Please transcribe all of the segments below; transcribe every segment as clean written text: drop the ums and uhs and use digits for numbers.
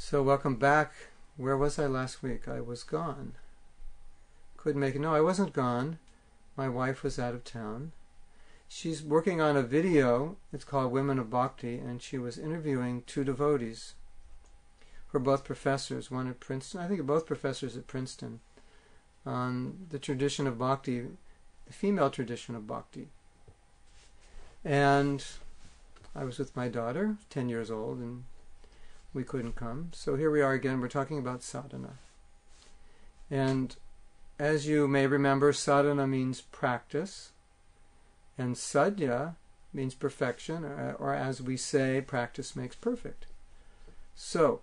So welcome back. Where was I last week? I was gone. Couldn't make it. No, I wasn't gone. My wife was out of town. She's working on a video. It's called Women of Bhakti, and she was interviewing two devotees who are both professors, one at Princeton, I think both professors at Princeton, on the tradition of Bhakti, the female tradition of Bhakti. And I was with my daughter, 10 years old, and we couldn't come. So here we are again. We're talking about sadhana. And as you may remember, sadhana means practice, and sadhya means perfection, or as we say, practice makes perfect. So,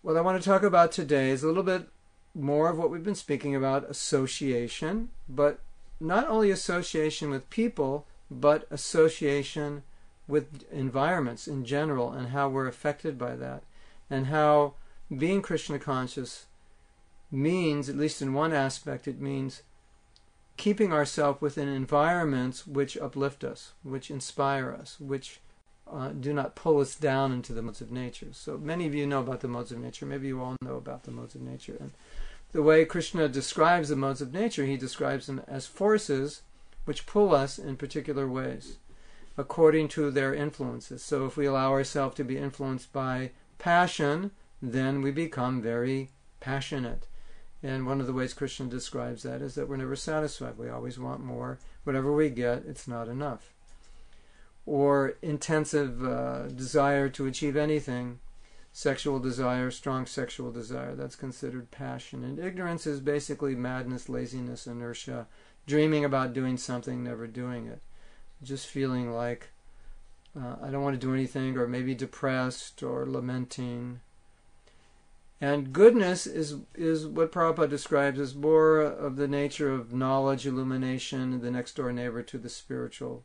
what I want to talk about today is a little bit more of what we've been speaking about, association, but not only association with people, but association with environments in general, and how we're affected by that, and how being Krishna conscious means, at least in one aspect, it means keeping ourselves within environments which uplift us, which inspire us, which do not pull us down into the modes of nature. So many of you know about the modes of nature. Maybe you all know about the modes of nature. And the way Krishna describes the modes of nature, he describes them as forces which pull us in particular ways, according to their influences. So if we allow ourselves to be influenced by passion, then we become very passionate. And one of the ways Krishna describes that is that we're never satisfied. We always want more. Whatever we get, it's not enough. Or intensive desire to achieve anything, sexual desire, strong sexual desire, that's considered passion. And ignorance is basically madness, laziness, inertia, dreaming about doing something, never doing it. Just feeling like I don't want to do anything, or maybe depressed or lamenting. And goodness is what Prabhupada describes as more of the nature of knowledge, illumination, the next door neighbor to the spiritual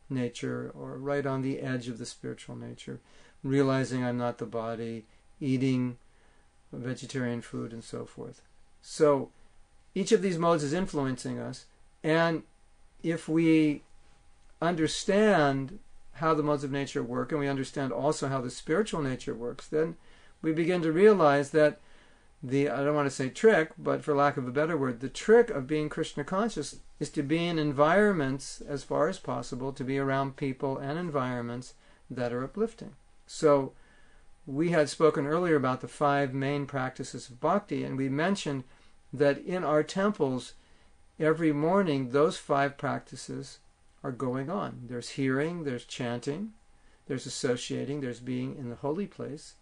nature, or right on the edge of the spiritual nature, realizing I'm not the body, eating vegetarian food, and so forth. So each of these modes is influencing us, and if we understand how the modes of nature work, and we understand also how the spiritual nature works, then we begin to realize that I don't want to say trick, but for lack of a better word, the trick of being Krishna conscious is to be in environments, as far as possible, to be around people and environments that are uplifting. So we had spoken earlier about the 5 main practices of bhakti, and we mentioned that in our temples, every morning, those 5 practices are going on. There's hearing, there's chanting, there's associating, there's being in the holy place,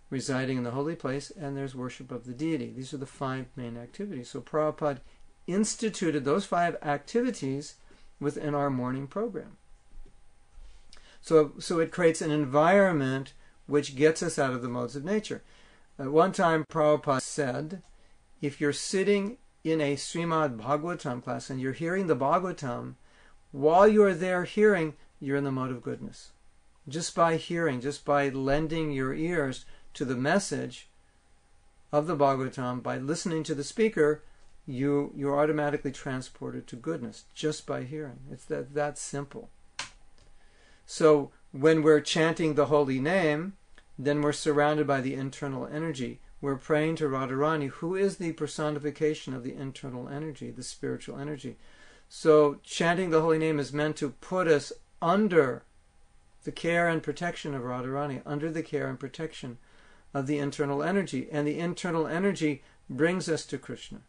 residing in the holy place, and there's worship of the deity. These are the 5 main activities. So Prabhupada instituted those 5 activities within our morning program. So it creates an environment which gets us out of the modes of nature. At one time, Prabhupada said, if you're sitting in a Srimad Bhagavatam class and you're hearing the Bhagavatam, while you're there hearing, you're in the mode of goodness. Just by hearing, just by lending your ears to the message of the Bhagavatam, by listening to the speaker, you're automatically transported to goodness just by hearing. It's that simple. So when we're chanting the holy name, then we're surrounded by the internal energy. We're praying to Radharani, who is the personification of the internal energy, the spiritual energy. So chanting the holy name is meant to put us under the care and protection of Radharani, under the care and protection of the internal energy. And the internal energy brings us to Krishna.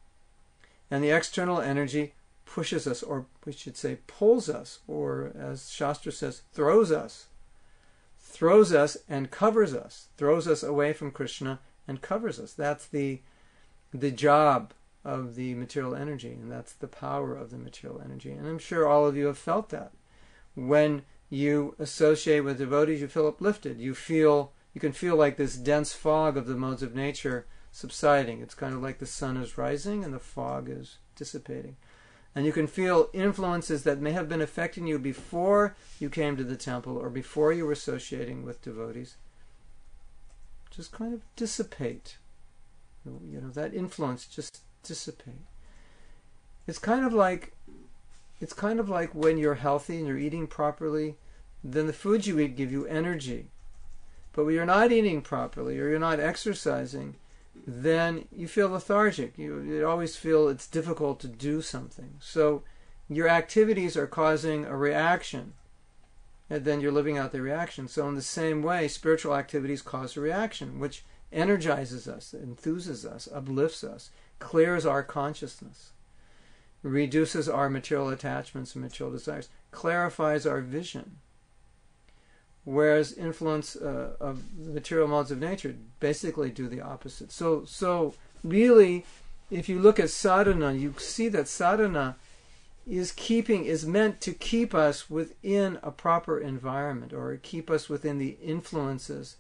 And the external energy pushes us, or we should say pulls us, or as Shastra says, throws us and covers us, throws us away from Krishna and covers us. That's the job of the material energy, and that's the power of the material energy. And I'm sure all of you have felt that. When you associate with devotees, you feel uplifted. You can feel like this dense fog of the modes of nature subsiding. It's kind of like the sun is rising and the fog is dissipating. And you can feel influences that may have been affecting you before you came to the temple or before you were associating with devotees just kind of dissipate. That influence just dissipate. It's kind of like when you're healthy and you're eating properly, then the foods you eat give you energy. But when you're not eating properly or you're not exercising, then you feel lethargic. You always feel it's difficult to do something. So your activities are causing a reaction, and then you're living out the reaction. So in the same way, spiritual activities cause a reaction, which energizes us, enthuses us, uplifts us, clears our consciousness, reduces our material attachments and material desires, clarifies our vision. Whereas influence of material modes of nature basically do the opposite. So really, if you look at sadhana, you see that sadhana is meant to keep us within a proper environment, or keep us within the influences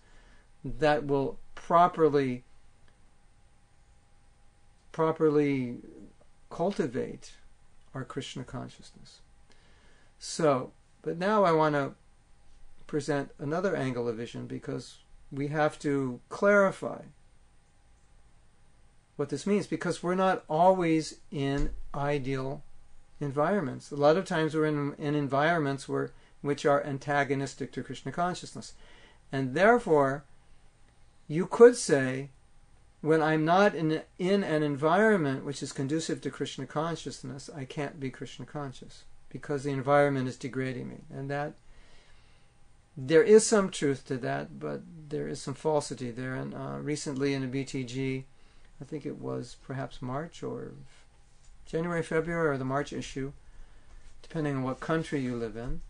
that will properly cultivate our Krishna consciousness. So, but now I want to present another angle of vision, because we have to clarify what this means, because we're not always in ideal environments. A lot of times we're in environments which are antagonistic to Krishna consciousness. And therefore, you could say, when I'm not in an environment which is conducive to Krishna consciousness, I can't be Krishna conscious, because the environment is degrading me. And that there is some truth to that, but there is some falsity there. And recently in a BTG, I think it was perhaps March or January, February, or the March issue, depending on what country you live in,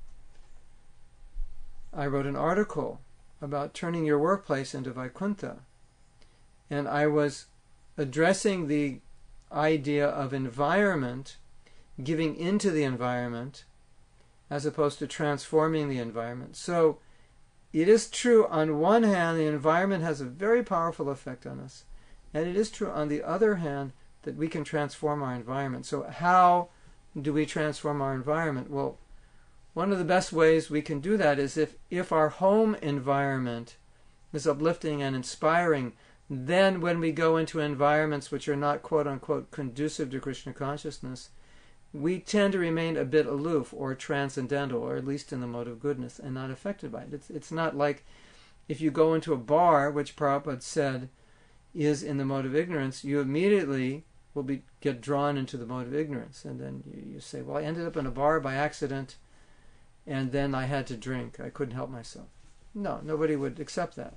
I wrote an article about turning your workplace into Vaikuntha. And I was addressing the idea of environment, giving into the environment, as opposed to transforming the environment. So it is true, on one hand, the environment has a very powerful effect on us. And it is true, on the other hand, that we can transform our environment. So how do we transform our environment? Well, one of the best ways we can do that is if our home environment is uplifting and inspiring, then when we go into environments which are not quote-unquote conducive to Krishna consciousness, we tend to remain a bit aloof or transcendental, or at least in the mode of goodness, and not affected by it. It's not like if you go into a bar, which Prabhupada said is in the mode of ignorance, you immediately will get drawn into the mode of ignorance. And then you say, well, I ended up in a bar by accident, and then I had to drink. I couldn't help myself. No, nobody would accept that.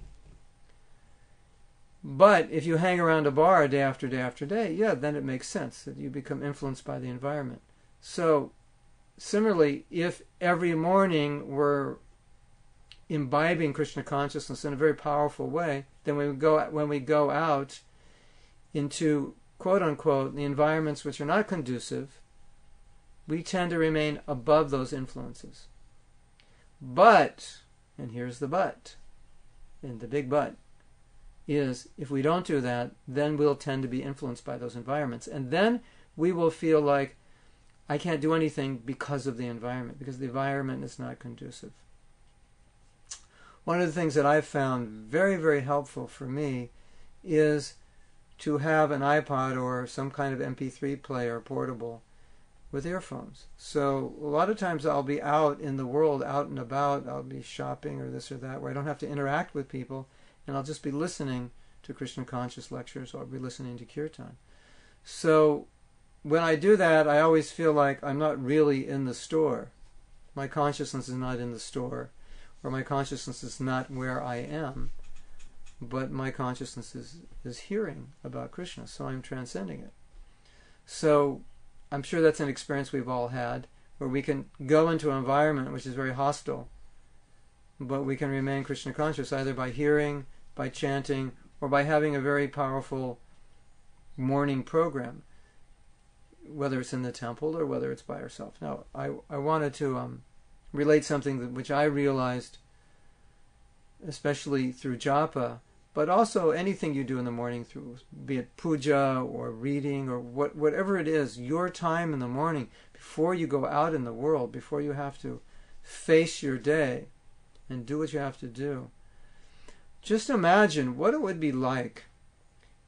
But if you hang around a bar day after day after day, yeah, then it makes sense that you become influenced by the environment. So, similarly, if every morning we're imbibing Krishna consciousness in a very powerful way, then when we go out into quote-unquote the environments which are not conducive, we tend to remain above those influences. But, and here's the but, and the big but, is if we don't do that, then we'll tend to be influenced by those environments. And then we will feel like, I can't do anything because of the environment, because the environment is not conducive. One of the things that I've found very, very helpful for me is to have an iPod or some kind of MP3 player, portable, with earphones. So a lot of times I'll be out in the world, out and about, I'll be shopping or this or that, where I don't have to interact with people, and I'll just be listening to Krishna conscious lectures, or I'll be listening to kirtan. So when I do that, I always feel like I'm not really in the store. My consciousness is not in the store, or my consciousness is not where I am, but my consciousness is hearing about Krishna, so I'm transcending it. So I'm sure that's an experience we've all had, where we can go into an environment which is very hostile, but we can remain Krishna conscious either by hearing, by chanting, or by having a very powerful morning program, whether it's in the temple or whether it's by ourselves. Now, I wanted to relate something which I realized, especially through japa, but also anything you do in the morning, through, be it puja or reading or whatever it is, your time in the morning, before you go out in the world, before you have to face your day and do what you have to do. Just imagine what it would be like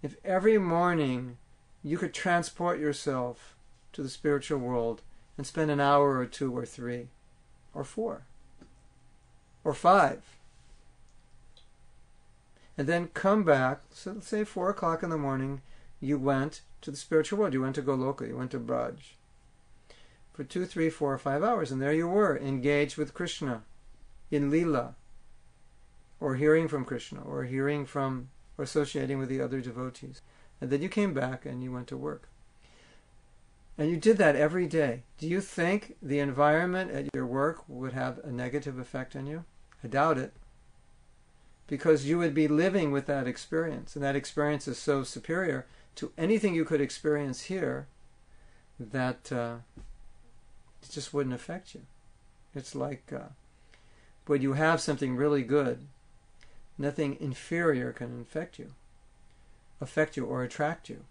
if every morning you could transport yourself to the spiritual world and spend an hour or 2 or 3 or 4 or 5 and then come back. So let's say 4 o'clock in the morning, you went to the spiritual world. You went to Goloka, you went to Braj for 2, 3, 4, 5 hours, and there you were, engaged with Krishna in Leela, or hearing from Krishna, or hearing from, or associating with the other devotees. And then you came back and you went to work. And you did that every day. Do you think the environment at your work would have a negative effect on you? I doubt it. Because you would be living with that experience, and that experience is so superior to anything you could experience here that it just wouldn't affect you. It's like when you have something really good, nothing inferior can affect you or attract you.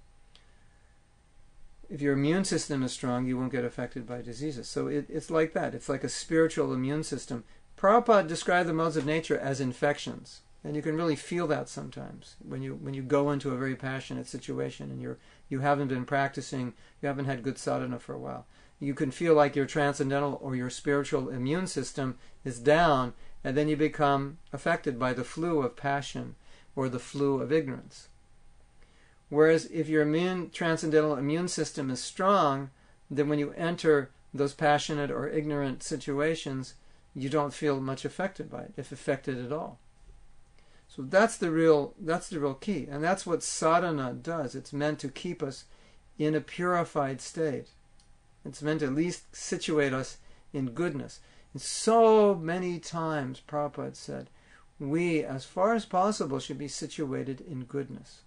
If your immune system is strong, you won't get affected by diseases. So it's like that. It's like a spiritual immune system. Prabhupada described the modes of nature as infections. And you can really feel that sometimes when you go into a very passionate situation and you haven't been practicing, you haven't had good sadhana for a while. You can feel like your transcendental or your spiritual immune system is down, and then you become affected by the flu of passion or the flu of ignorance. Whereas if your transcendental immune system is strong, then when you enter those passionate or ignorant situations, you don't feel much affected by it, if affected at all. So that's the real key, and that's what sadhana does. It's meant to keep us in a purified state. It's meant to at least situate us in goodness. And so many times Prabhupada said, we, as far as possible, should be situated in goodness.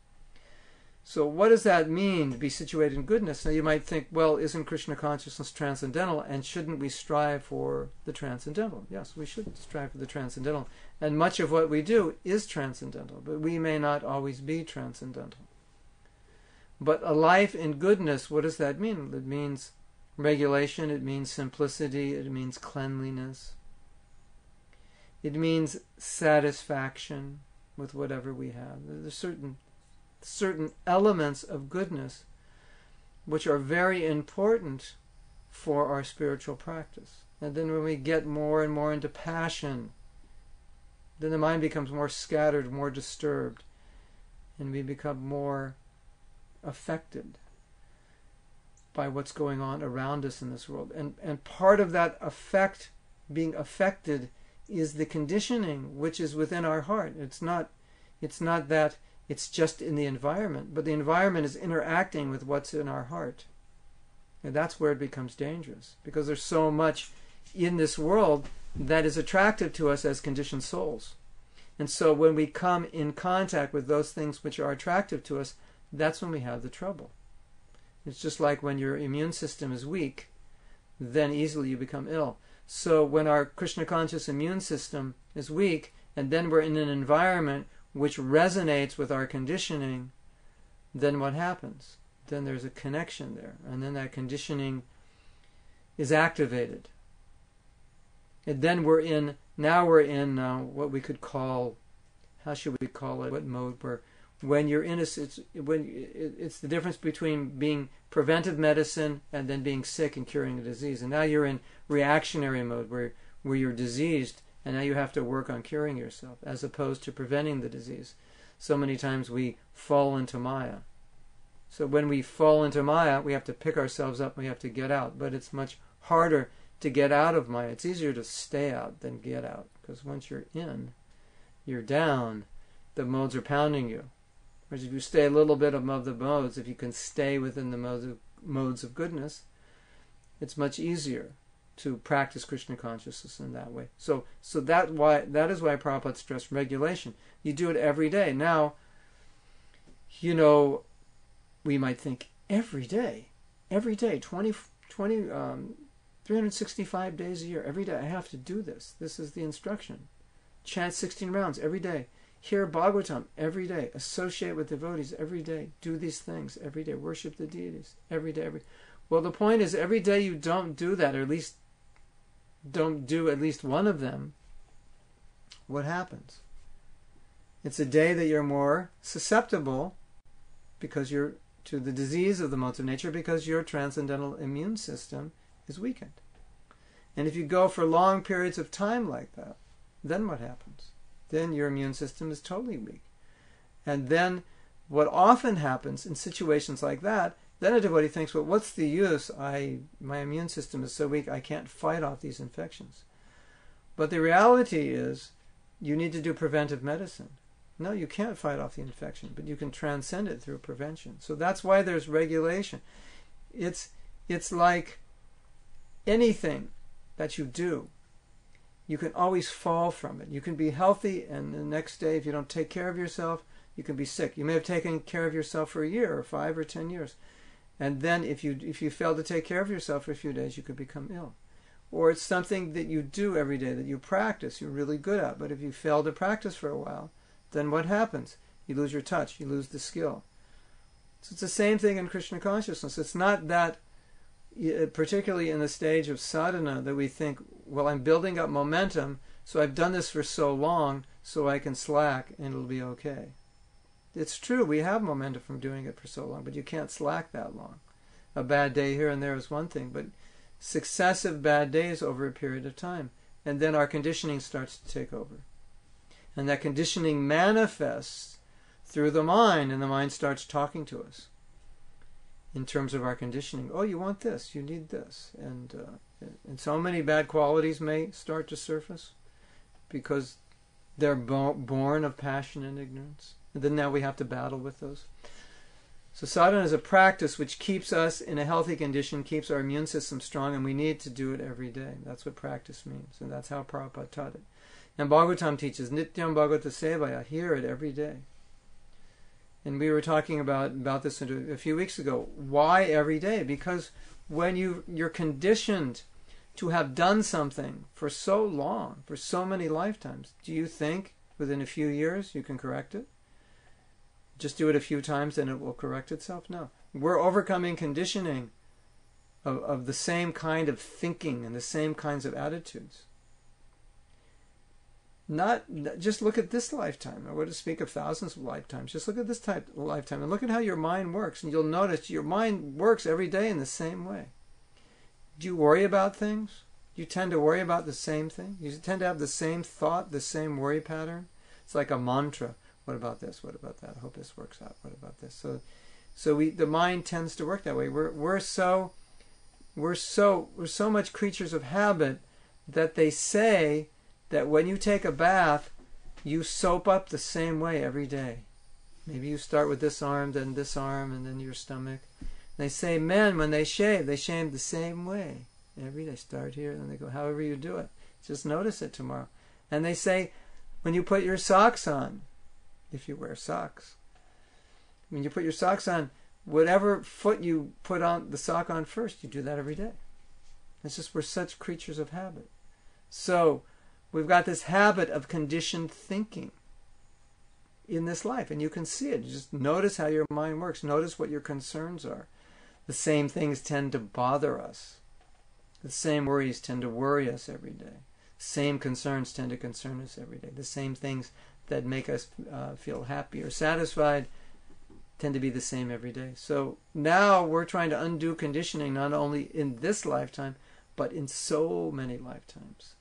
So what does that mean, to be situated in goodness? Now you might think, well, isn't Krishna consciousness transcendental, and shouldn't we strive for the transcendental? Yes, we should strive for the transcendental. And much of what we do is transcendental, but we may not always be transcendental. But a life in goodness, what does that mean? It means regulation, it means simplicity, it means cleanliness. It means satisfaction with whatever we have. There's certain elements of goodness which are very important for our spiritual practice. And then when we get more and more into passion, then the mind becomes more scattered, more disturbed, and we become more affected by what's going on around us in this world. And part of that being affected is the conditioning which is within our heart. It's not that it's just in the environment, but the environment is interacting with what's in our heart. And that's where it becomes dangerous, because there's so much in this world that is attractive to us as conditioned souls. And so when we come in contact with those things which are attractive to us, that's when we have the trouble. It's just like when your immune system is weak, then easily you become ill. So when our Krishna conscious immune system is weak, and then we're in an environment which resonates with our conditioning, then what happens? Then there's a connection there, and then that conditioning is activated. And then we're in what we could call, how should we call it? What mode? When you're in it's the difference between being preventive medicine and then being sick and curing a disease. And now you're in reactionary mode where you're diseased, and now you have to work on curing yourself as opposed to preventing the disease. So many times we fall into Maya. So when we fall into Maya, we have to pick ourselves up and we have to get out. But it's much harder to get out of Maya. It's easier to stay out than get out, because once you're in, you're down, the modes are pounding you. Whereas if you stay a little bit above the modes, if you can stay within the modes of goodness, it's much easier to practice Krishna consciousness in that way. So that is why Prabhupada stressed regulation. You do it every day. Now, we might think every day, 365 days a year, every day I have to do this. This is the instruction. Chant 16 rounds every day. Hear Bhagavatam every day. Associate with devotees every day. Do these things every day. Worship the deities every day. Well, the point is, every day you don't do that, or at least don't do at least one of them, what happens? It's a day that you're more susceptible because you're to the disease of the modes of nature, because your transcendental immune system is weakened. And if you go for long periods of time like that, then what happens? Then your immune system is totally weak. And then what often happens in situations like that, then a devotee thinks, well, what's the use? My immune system is so weak, I can't fight off these infections. But the reality is, you need to do preventive medicine. No, you can't fight off the infection, but you can transcend it through prevention. So that's why there's regulation. It's like anything that you do, you can always fall from it. You can be healthy, and the next day, if you don't take care of yourself, you can be sick. You may have taken care of yourself for a year or 5 or 10 years. And then if you fail to take care of yourself for a few days, you could become ill. Or it's something that you do every day, that you practice, you're really good at. But if you fail to practice for a while, then what happens? You lose your touch, you lose the skill. So it's the same thing in Krishna consciousness. It's not that, particularly in the stage of sadhana, that we think, well, I'm building up momentum, so I've done this for so long, so I can slack and it'll be okay. It's true, we have momentum from doing it for so long, but you can't slack that long. A bad day here and there is one thing, but successive bad days over a period of time, and then our conditioning starts to take over. And that conditioning manifests through the mind, and the mind starts talking to us in terms of our conditioning. Oh, you want this, you need this. And so many bad qualities may start to surface because they're born of passion and ignorance. And then now we have to battle with those. So sadhana is a practice which keeps us in a healthy condition, keeps our immune system strong, and we need to do it every day. That's what practice means, and that's how Prabhupada taught it. And Bhagavatam teaches, Nityam Bhagavata Sevaya, hear it every day. And we were talking about this a few weeks ago. Why every day? Because when you're conditioned to have done something for so long, for so many lifetimes, do you think within a few years you can correct it? Just do it a few times and it will correct itself? No. We're overcoming conditioning of the same kind of thinking and the same kinds of attitudes. Not just look at this lifetime. I want to speak of thousands of lifetimes. Just look at this type of lifetime and look at how your mind works, and you'll notice your mind works every day in the same way. Do you worry about things? Do you tend to worry about the same thing? You tend to have the same thought, the same worry pattern? It's like a mantra. What about this? What about that? I hope this works out. What about this? So the mind tends to work that way. We're so much creatures of habit that they say that when you take a bath, you soap up the same way every day. Maybe you start with this arm, then this arm, and then your stomach. They say men, when they shave the same way every day. Start here, and then they go, however you do it. Just notice it tomorrow. And they say, when you put your socks on, if you wear socks, when you put your socks on, whatever foot you put on the sock on first, you do that every day. It's just we're such creatures of habit. So we've got this habit of conditioned thinking in this life, and you can see it. You just notice how your mind works. Notice what your concerns are. The same things tend to bother us. The same worries tend to worry us every day. Same concerns tend to concern us every day. The same things that make us feel happy or satisfied tend to be the same every day. So now we're trying to undo conditioning not only in this lifetime, but in so many lifetimes.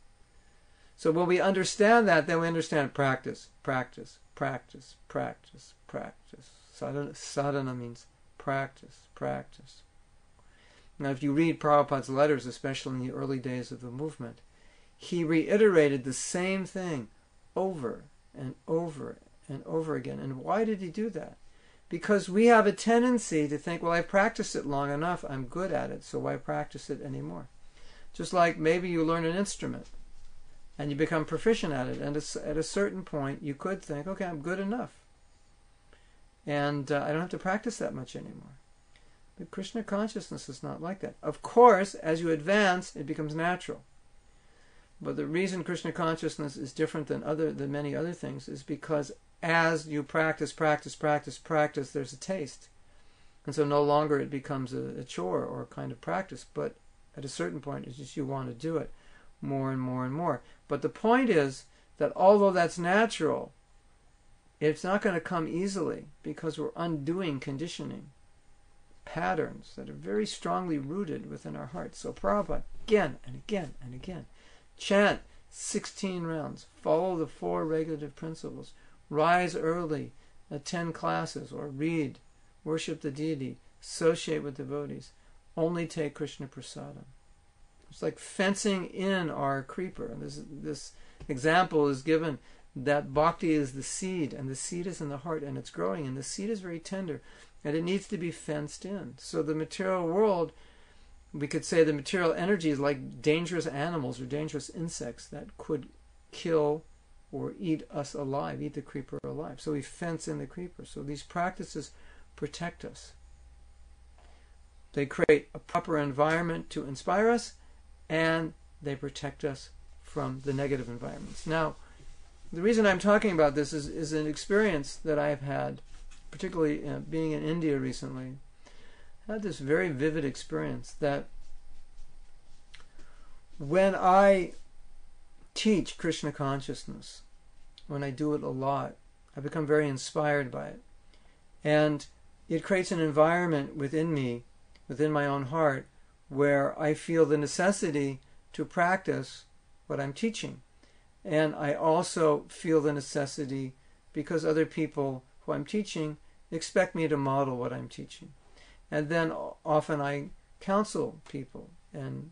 So when we understand that, then we understand practice, practice, practice, practice, practice. Sadhana means practice, practice. Now if you read Prabhupada's letters, especially in the early days of the movement, he reiterated the same thing over and over and over again. And why did he do that? Because we have a tendency to think, well, I've practiced it long enough, I'm good at it, so why practice it anymore? Just like maybe you learn an instrument and you become proficient at it, and at a certain point you could think, okay, I'm good enough, and I don't have to practice that much anymore. But Krishna consciousness is not like that. Of course, as you advance, it becomes natural. But the reason Krishna consciousness is different than many other things is because as you practice, there's a taste. And so no longer it becomes a chore or a kind of practice, but at a certain point it's just you want to do it more and more and more. But the point is that although that's natural, it's not going to come easily because we're undoing conditioning, patterns that are very strongly rooted within our hearts. So Prabhupada, again and again and again, chant 16 rounds, follow the 4 regulative principles, rise early, attend classes, or read, worship the deity, associate with devotees, only take Krishna prasadam. It's like fencing in our creeper. And this example is given that bhakti is the seed, and the seed is in the heart, and it's growing, and the seed is very tender, and it needs to be fenced in. So the material world, we could say the material energy is like dangerous animals or dangerous insects that could kill or eat us alive, eat the creeper alive. So we fence in the creeper. So these practices protect us. They create a proper environment to inspire us, and they protect us from the negative environments. Now, the reason I'm talking about this is an experience that I've had, particularly being in India recently. I had this very vivid experience that when I teach Krishna consciousness, when I do it a lot, I become very inspired by it. And it creates an environment within me, within my own heart, where I feel the necessity to practice what I'm teaching. And I also feel the necessity, because other people who I'm teaching expect me to model what I'm teaching. And then often I counsel people, and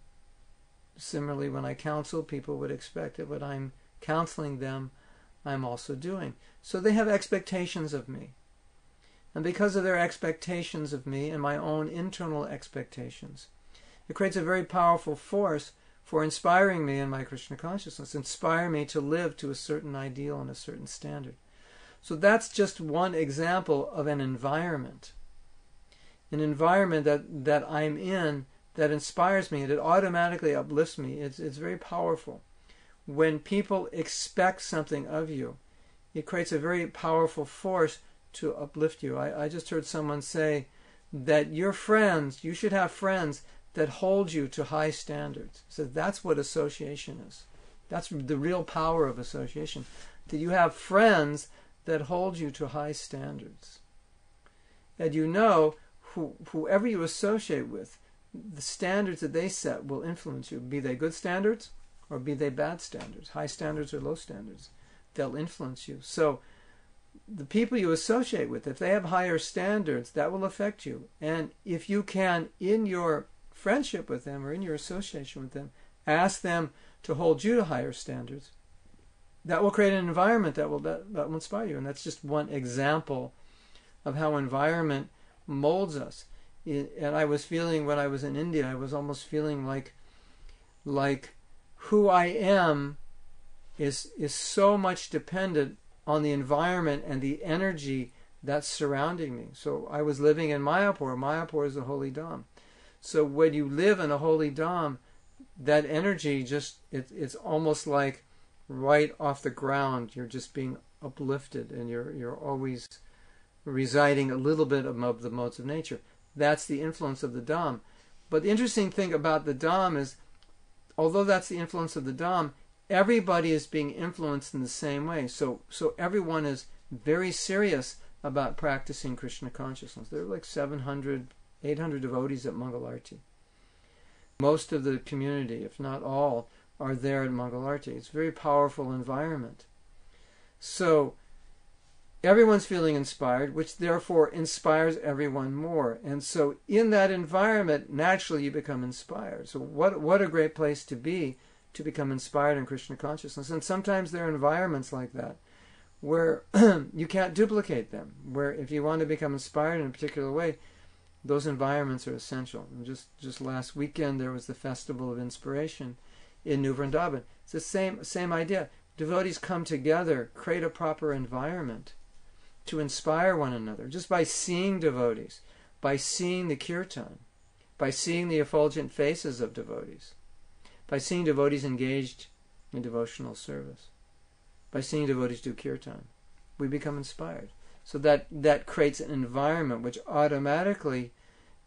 similarly when I counsel, people would expect that what I'm counseling them, I'm also doing. So they have expectations of me. And because of their expectations of me and my own internal expectations, it creates a very powerful force for inspiring me in my Krishna consciousness, inspire me to live to a certain ideal and a certain standard. So that's just one example of an environment that I'm in that inspires me, that automatically uplifts me. It's very powerful. When people expect something of you, it creates a very powerful force to uplift you. I just heard someone say that your friends, you should have friends that hold you to high standards. So that's what association is. That's the real power of association. That you have friends that hold you to high standards. That you know whoever you associate with, the standards that they set will influence you. Be they good standards or be they bad standards, high standards or low standards, they'll influence you. So the people you associate with, if they have higher standards, that will affect you. And if you can, in your friendship with them or in your association with them, ask them to hold you to higher standards, that will create an environment that will inspire you. And that's just one example of how environment molds us. And I was feeling, when I was in India, I was almost feeling like who I am is so much dependent on the environment and the energy that's surrounding me. So I was living in Mayapur. Mayapur is a holy dham. So when you live in a holy dham, that energy it's almost like right off the ground. You're just being uplifted, and you're always residing a little bit of the modes of nature. That's the influence of the dham. But the interesting thing about the dham is, although that's the influence of the dham, everybody is being influenced in the same way. So everyone is very serious about practicing Krishna consciousness. There are like 700, 800 devotees at Mangalarti. Most of the community, if not all, are there at Mangalarti. It's a very powerful environment. So everyone's feeling inspired, which therefore inspires everyone more. And so in that environment, naturally you become inspired. So what a great place to be, to become inspired in Krishna consciousness. And sometimes there are environments like that where you can't duplicate them, where if you want to become inspired in a particular way, those environments are essential. And just last weekend there was the Festival of Inspiration in New Vrindavan. It's the same idea. Devotees come together, create a proper environment to inspire one another, just by seeing devotees, by seeing the kirtan, by seeing the effulgent faces of devotees, by seeing devotees engaged in devotional service, by seeing devotees do kirtan. We become inspired. So that creates an environment which automatically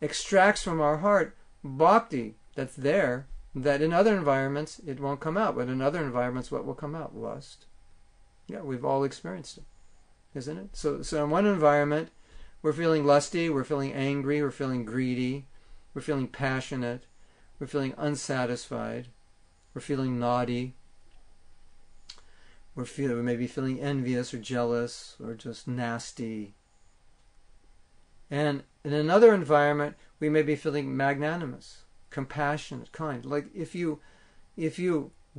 extracts from our heart bhakti that's there, that in other environments it won't come out. But in other environments, what will come out? Lust. Yeah, we've all experienced it, isn't it? So in one environment, we're feeling lusty, we're feeling angry, we're feeling greedy, we're feeling passionate, we're feeling unsatisfied, we're feeling naughty, we may be feeling envious or jealous or just nasty. And in another environment, we may be feeling magnanimous, compassionate, kind. Like if you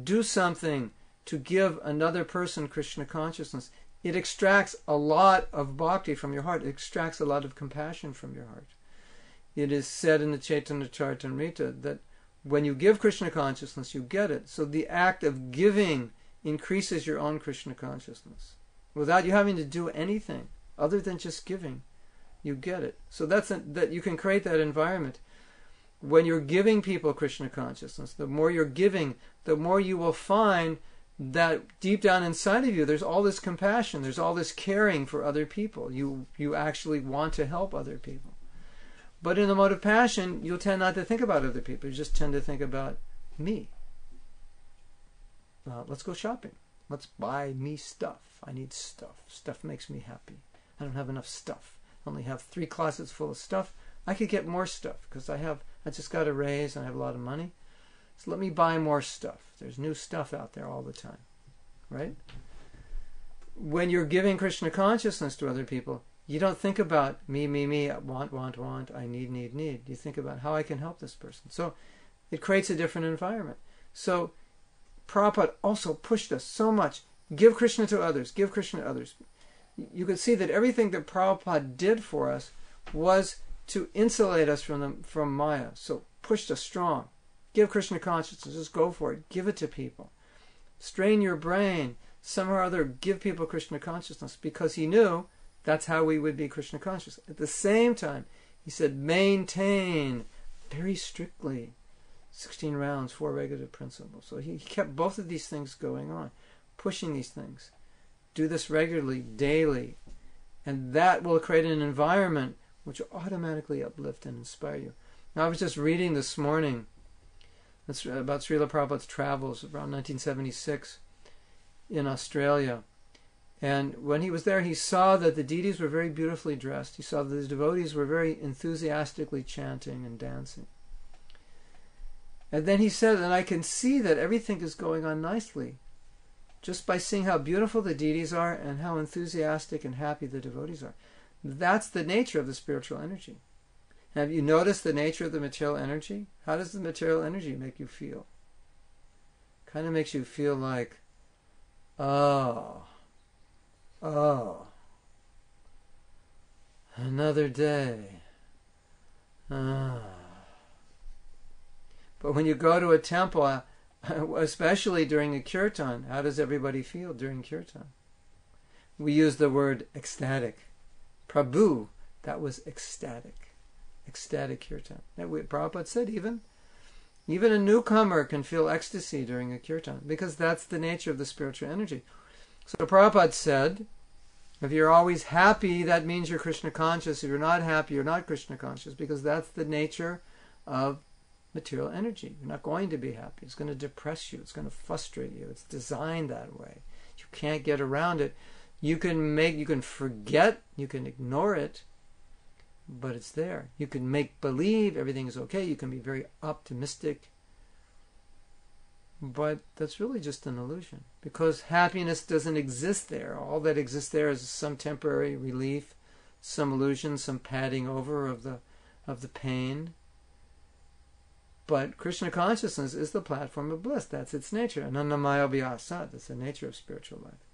do something to give another person Krishna consciousness, it extracts a lot of bhakti from your heart. It extracts a lot of compassion from your heart. It is said in the Chaitanya Charitamrita that when you give Krishna consciousness, you get it. So the act of giving increases your own Krishna consciousness. Without you having to do anything other than just giving, you get it. So that you can create that environment. When you're giving people Krishna consciousness, the more you're giving, the more you will find that deep down inside of you, there's all this compassion, there's all this caring for other people. You actually want to help other people. But in the mode of passion, you'll tend not to think about other people. You just tend to think about me. Let's go shopping. Let's buy me stuff. I need stuff. Stuff makes me happy. I don't have enough stuff. I only have 3 closets full of stuff. I could get more stuff because I just got a raise and I have a lot of money. So let me buy more stuff. There's new stuff out there all the time. Right? When you're giving Krishna consciousness to other people, you don't think about me, want, I need. You think about how I can help this person. So it creates a different environment. So Prabhupada also pushed us so much. Give Krishna to others. Give Krishna to others. You could see that everything that Prabhupada did for us was to insulate us from Maya. So pushed us strong. Give Krishna consciousness. Just go for it. Give it to people. Strain your brain. Somehow or other, give people Krishna consciousness, because he knew that's how we would be Krishna conscious. At the same time, he said, maintain very strictly 16 rounds, 4 regulative principles. So he kept both of these things going on, pushing these things. Do this regularly, daily, and that will create an environment which will automatically uplift and inspire you. Now, I was just reading this morning about Srila Prabhupada's travels around 1976 in Australia. And when he was there, he saw that the deities were very beautifully dressed. He saw that the devotees were very enthusiastically chanting and dancing. And then he said, and I can see that everything is going on nicely, just by seeing how beautiful the deities are and how enthusiastic and happy the devotees are. That's the nature of the spiritual energy. Have you noticed the nature of the material energy? How does the material energy make you feel? Kind of makes you feel like, oh, another day. But when you go to a temple, especially during a kirtan, how does everybody feel during kirtan? We use the word ecstatic. Prabhu, that was ecstatic. Ecstatic kirtan. Prabhupada said even a newcomer can feel ecstasy during a kirtan, because that's the nature of the spiritual energy. So Prabhupada said, if you're always happy, that means you're Krishna conscious. If you're not happy, you're not Krishna conscious, because that's the nature of material energy. You're not going to be happy. It's going to depress you. It's going to frustrate you. It's designed that way. You can't get around it. You can forget, you can ignore it, but it's there. You can make believe everything is okay. You can be very optimistic. But that's really just an illusion, because happiness doesn't exist there. All that exists there is some temporary relief, some illusion, some padding over of the pain. But Krishna consciousness is the platform of bliss. That's its nature. Anandamaya abhyasa. That's the nature of spiritual life.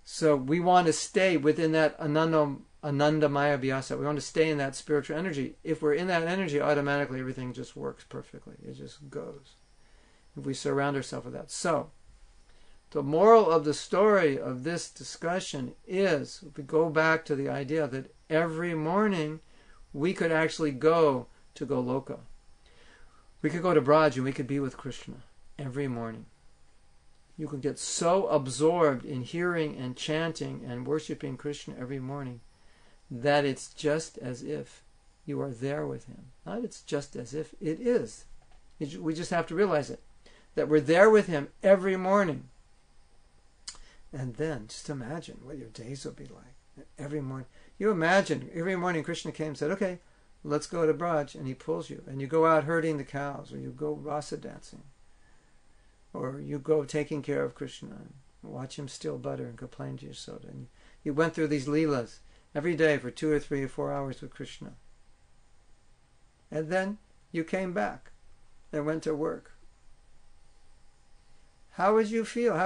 So we want to stay within that Anandamaya abhyasa. We want to stay in that spiritual energy. If we're in that energy, automatically everything just works perfectly. It just goes. If we surround ourselves with that. So, the moral of the story of this discussion is, if we go back to the idea that every morning we could actually go to Goloka. We could go to Braj and we could be with Krishna every morning. You can get so absorbed in hearing and chanting and worshipping Krishna every morning that it's just as if you are there with him. Not it's just as if, it is. We just have to realize it. That we're there with him every morning. And then, just imagine what your days will be like. Every morning. You imagine, every morning Krishna came and said, okay, let's go to Braj, and he pulls you. And you go out herding the cows, or you go rasa dancing. Or you go taking care of Krishna and watch him steal butter and complain to Yasoda. And you went through these leelas every day for 2 or 3 or 4 hours with Krishna. And then you came back and went to work. How would you feel?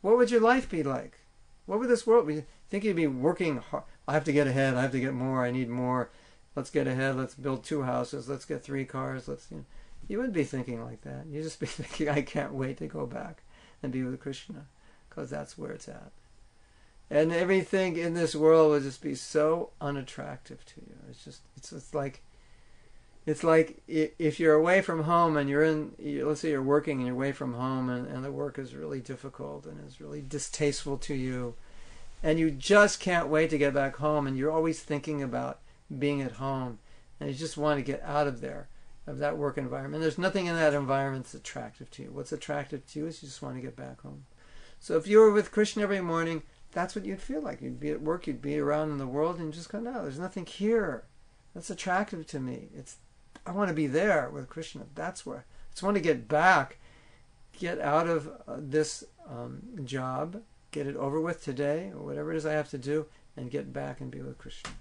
What would your life be like? What would this world be? Think you'd be working hard? I have to get ahead. I have to get more. I need more. Let's get ahead. Let's build 2 houses. Let's get 3 cars. You wouldn't be thinking like that. You'd just be thinking, I can't wait to go back and be with Krishna, because that's where it's at. And everything in this world would just be so unattractive to you. It's like if you're away from home and let's say you're working and you're away from home and the work is really difficult and is really distasteful to you, and you just can't wait to get back home, and you're always thinking about being at home, and you just want to get out of there, of that work environment. There's nothing in that environment that's attractive to you. What's attractive to you is you just want to get back home. So if you were with Krishna every morning, that's what you'd feel like. You'd be at work, you'd be around in the world, and you just go, no, there's nothing here that's attractive to me. I want to be there with Krishna. That's where I just want to get back, get out of this job, get it over with today, or whatever it is I have to do, and get back and be with Krishna.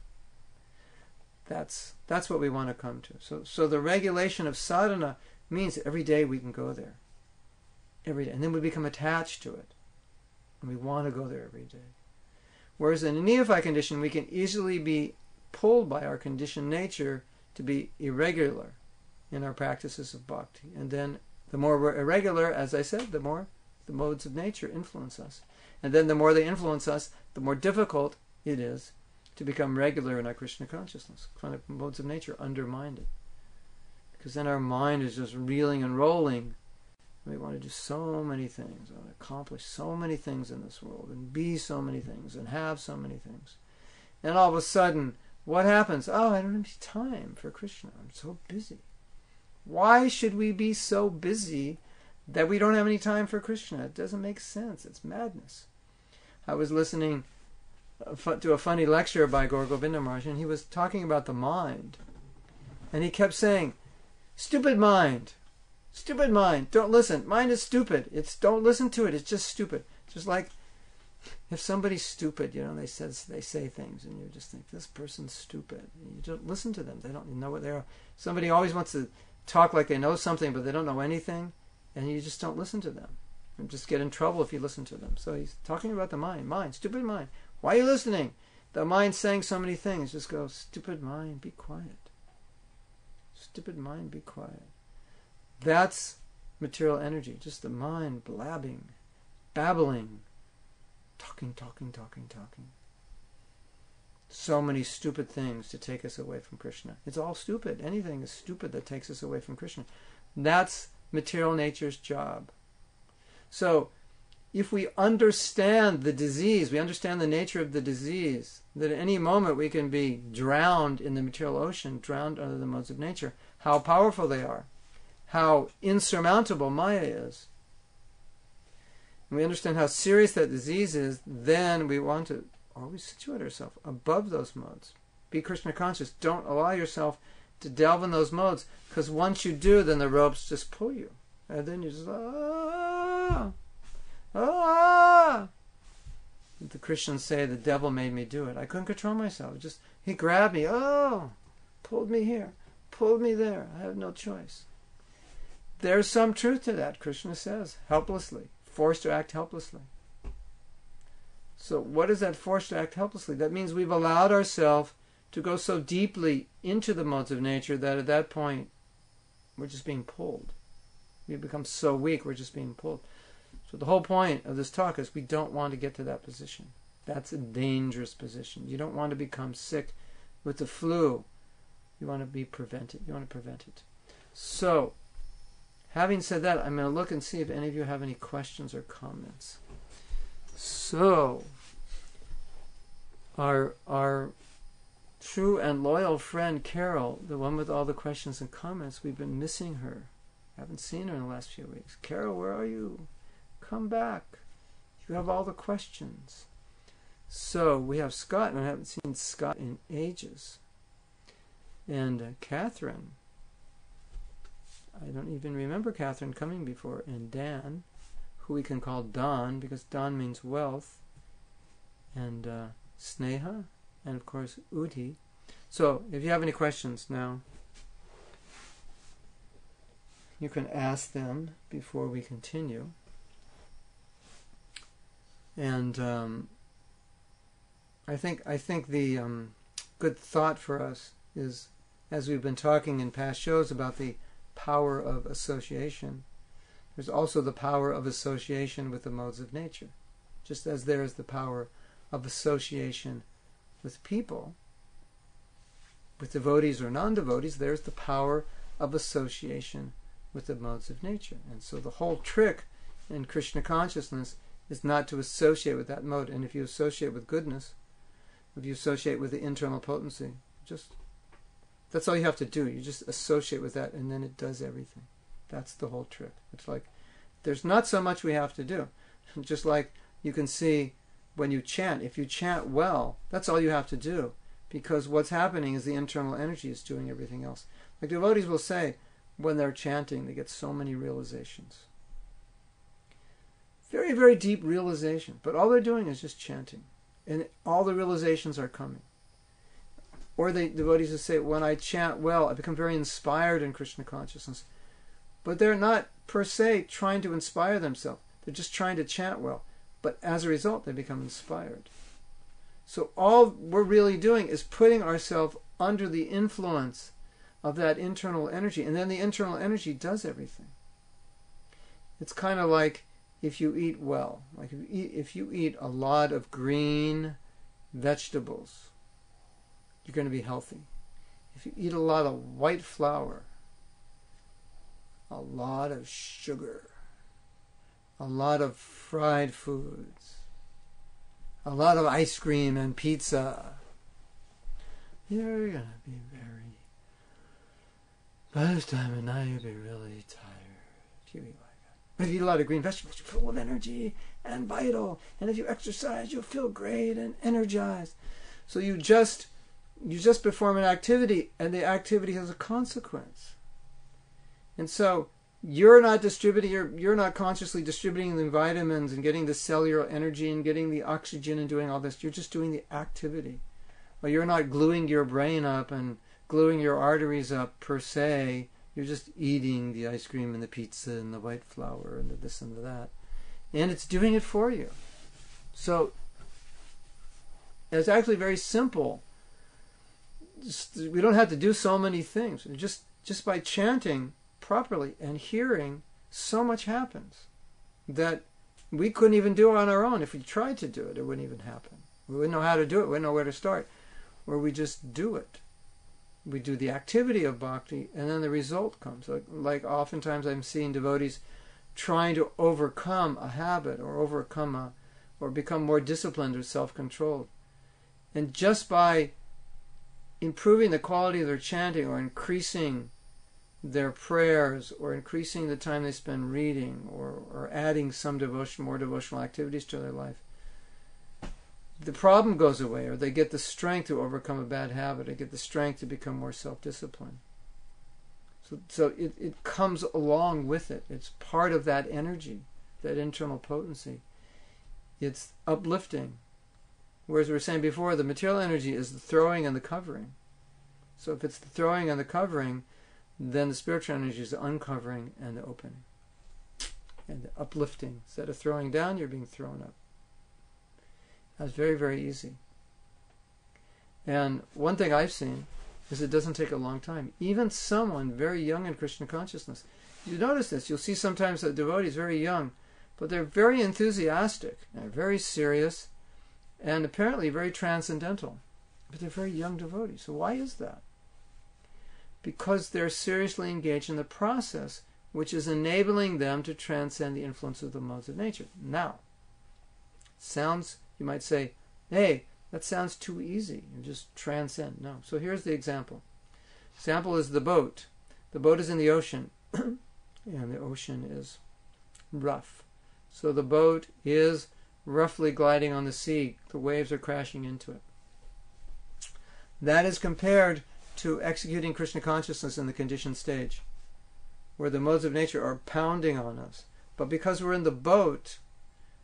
That's what we want to come to. So the regulation of sadhana means that every day we can go there. Every day. And then we become attached to it. And we want to go there every day. Whereas in a neophyte condition, we can easily be pulled by our conditioned nature to be irregular in our practices of bhakti. And then the more we're irregular, as I said, the more the modes of nature influence us. And then the more they influence us, the more difficult it is to become regular in our Krishna consciousness. Kind of modes of nature undermine it. Because then our mind is just reeling and rolling. We want to do so many things, and accomplish so many things in this world, and be so many things, and have so many things. And all of a sudden, what happens? Oh, I don't have any time for Krishna. I'm so busy. Why should we be so busy that we don't have any time for Krishna? It doesn't make sense. It's madness. I was listening to a funny lecture by Gaur Govinda Maharaj, and he was talking about the mind. And he kept saying, stupid mind, don't listen. Mind is stupid. Don't listen to it. It's just stupid. Just like if somebody's stupid, they say things, and you just think, this person's stupid. And you don't listen to them. They don't know what they are. Somebody always wants to talk like they know something, but they don't know anything, and you just don't listen to them. And just get in trouble if you listen to them. So he's talking about the mind, stupid mind. Why are you listening? The mind's saying so many things. Just go, stupid mind, be quiet. Stupid mind, be quiet. That's material energy. Just the mind blabbing, babbling, talking. So many stupid things to take us away from Krishna. It's all stupid. Anything is stupid that takes us away from Krishna. That's material nature's job. So, if we understand the disease, we understand the nature of the disease, that at any moment we can be drowned in the material ocean, drowned under the modes of nature, how powerful they are, how insurmountable Maya is. And we understand how serious that disease is, then we want to always situate ourselves above those modes. Be Krishna conscious. Don't allow yourself to delve in those modes, because once you do, then the ropes just pull you. And then you just, The Christians say, the devil made me do it. I couldn't control myself. He grabbed me. Pulled me here, pulled me there. I had no choice. There's some truth to that, Krishna says, helplessly, forced to act helplessly. So what is that forced to act helplessly? That means we've allowed ourselves to go so deeply into the modes of nature that at that point we're just being pulled. We become so weak, we're just being pulled. So the whole point of this talk is we don't want to get to that position. That's a dangerous position. You don't want to become sick with the flu. You want to be prevented. You want to prevent it. So, having said that, I'm going to look and see if any of you have any questions or comments. So, our true and loyal friend Carol, the one with all the questions and comments, we've been missing her. Haven't seen her in the last few weeks. Carol, where are you? Come back. You have all the questions. So we have Scott, and I haven't seen Scott in ages. And Catherine, I don't even remember Catherine coming before, and Dan, who we can call Don, because Don means wealth, and Sneha, and of course Uti. So, if you have any questions now, you can ask them before we continue. And I think the good thought for us is, as we've been talking in past shows about the power of association, there's also the power of association with the modes of nature. Just as there is the power of association with people, with devotees or non-devotees, there's the power of association with the modes of nature. And so the whole trick in Krishna consciousness is not to associate with that mode. And if you associate with goodness, if you associate with the internal potency, that's all you have to do. You just associate with that, and then it does everything. That's the whole trick. It's like there's not so much we have to do. Just like you can see when you chant, if you chant well, that's all you have to do, because what's happening is the internal energy is doing everything else. Like devotees will say, when they're chanting, they get so many realizations. Very, very deep realization. But all they're doing is just chanting. And all the realizations are coming. Or the devotees will say, when I chant well, I become very inspired in Krishna consciousness. But they're not per se trying to inspire themselves. They're just trying to chant well. But as a result, they become inspired. So all we're really doing is putting ourselves under the influence of that internal energy. And then the internal energy does everything. It's kind of like if you eat well. Like if you eat a lot of green vegetables, you're going to be healthy. If you eat a lot of white flour, a lot of sugar, a lot of fried foods, a lot of ice cream and pizza, you're going to be by this time of night, you'll be really tired. You'll be like that. But if you eat a lot of green vegetables, you're full of energy and vital. And if you exercise, you'll feel great and energized. So you just perform an activity, and the activity has a consequence. And so you're not consciously distributing the vitamins and getting the cellular energy and getting the oxygen and doing all this. You're just doing the activity. Or you're not gluing your brain up and gluing your arteries up per se. You're just eating the ice cream and the pizza and the white flour and the this and the that. And it's doing it for you. So it's actually very simple. We don't have to do so many things. Just by chanting properly and hearing, so much happens that we couldn't even do on our own. If we tried to do it, it wouldn't even happen. We wouldn't know how to do it. We wouldn't know where to start. Or we just do it. We do the activity of bhakti, and then the result comes. Like oftentimes I'm seeing devotees trying to overcome a habit or become more disciplined or self-controlled. And just by improving the quality of their chanting or increasing their prayers or increasing the time they spend reading or adding some more devotional activities to their life, the problem goes away, or they get the strength to overcome a bad habit, they get the strength to become more self-disciplined. So it comes along with it. It's part of that energy, that internal potency. It's uplifting. Whereas we were saying before, the material energy is the throwing and the covering. So if it's the throwing and the covering, then the spiritual energy is the uncovering and the opening. And the uplifting. Instead of throwing down, you're being thrown up. That's very, very easy. And one thing I've seen is it doesn't take a long time. Even someone very young in Krishna consciousness, you notice this, you'll see sometimes that devotees very young, but they're very enthusiastic, and they're very serious, and apparently very transcendental. But they're very young devotees. So why is that? Because they're seriously engaged in the process which is enabling them to transcend the influence of the modes of nature. Now, sounds, you might say, hey, that sounds too easy. You just transcend. No. So here's the example. Example is the boat. The boat is in the ocean, and the ocean is rough. So the boat is roughly gliding on the sea. The waves are crashing into it. That is compared to executing Krishna consciousness in the conditioned stage. where the modes of nature are pounding on us. But because we're in the boat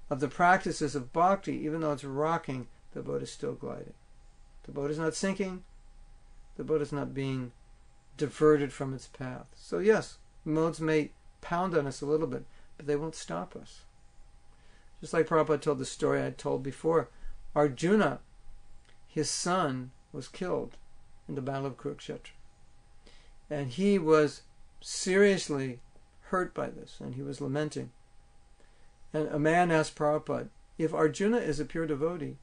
of the practices of bhakti, even though it's rocking, the boat is still gliding. The boat is not sinking. The boat is not being diverted from its path. So yes, modes may pound on us a little bit, but they won't stop us. Just like Prabhupada told the story I told before, Arjuna, his son, was killed in the Battle of Kurukshetra. And he was seriously hurt by this, and he was lamenting. And a man asked Prabhupada, if Arjuna is a pure devotee,